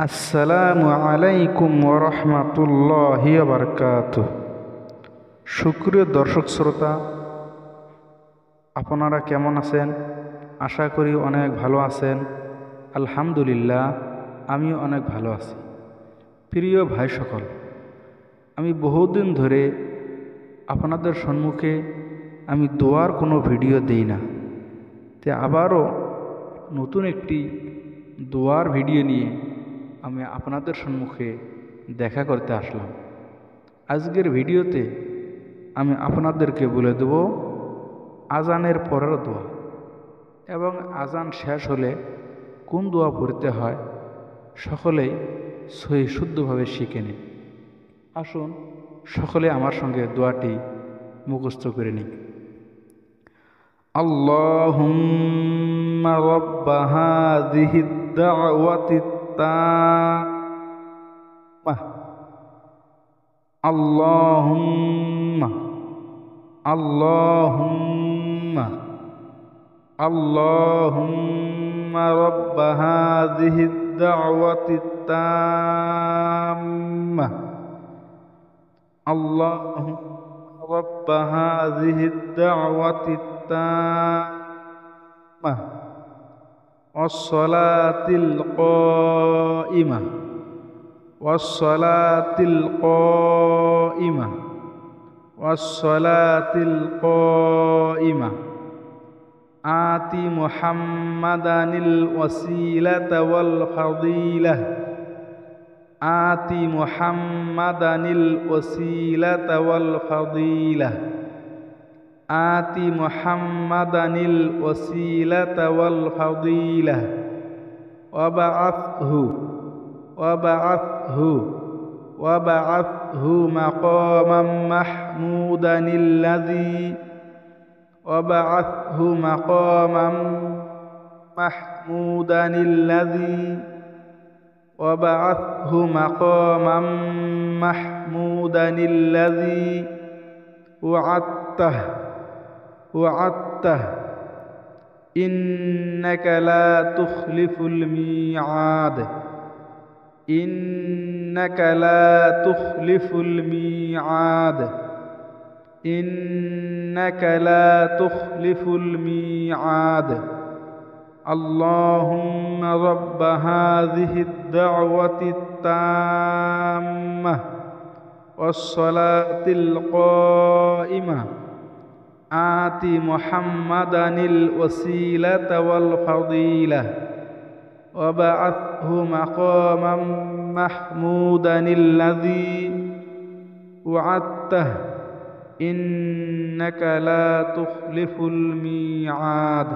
আসসালামু আলাইকুম ওরহমাতুল্লাহি ওয়াবারাকাতুহু। সুপ্রিয় দর্শক শ্রোতা, আপনারা কেমন আছেন? আশা করি অনেক ভালো আছেন। আলহামদুলিল্লাহ, আমিও অনেক ভালো আছি। প্রিয় ভাই সকল, আমি বহুদিন ধরে আপনাদের সম্মুখে আমি দোয়ার কোনো ভিডিও দেই না, তে আবারও নতুন একটি দোয়ার ভিডিও নিয়ে আমি আপনাদের সম্মুখে দেখা করতে আসলাম। আজকের ভিডিওতে আমি আপনাদেরকে বলে দেব আজানের পরের দোয়া এবং আজান শেষ হলে কোন দোয়া পড়তে হয়, সকলেই সহি শুদ্ধভাবে শিখে নিন। আসুন সকলে আমার সঙ্গে দোয়াটি মুখস্থ করে নিই। আল্লাহুম্মা রাব্বা হাযিহিদ দাওয়াতিত তাম্মাহ আল্লাহুম্মা আল্লাহুম্মা আল্লাহুম্মা রাব্বা হাযিহিদ দাওয়াতিত তাম্মাহ আল্লাহুম্মা রাব্বা হাযিহিদ দাওয়াতিত তাম্মাহ ওয়াস-সালাতিল কাইমাহ ওয়াস-সালাতিল কাইমাহ ওয়াস-সালাতিল কাইমাহ আতি মুহাম্মাদানিল ওয়াসিলাতা ওয়াল ফাদিলাহ আতি মুহাম্মাদানিল ওয়াসিলাতা ওয়াল ফাদিলাহ আতি মুহাম্মাদানিল ওয়াসিলাতা ওয়াল ফাদিলাহ وابعثه مقاما محمودا الذي وابعثه مقاما محمودا الذي وابعثه مقاما محمودا الذي وعدته إنك لا تخلف الميعاد إنك لا تخلف الميعاد إنك لا تخلف الميعاد اللهم رب هذه الدعوة التامة والصلاة القائمة آت محمدا الوسيلة والفضيلة وابعثه مقاما محمودا الذي وعدته إنك لا تخلف الميعاد।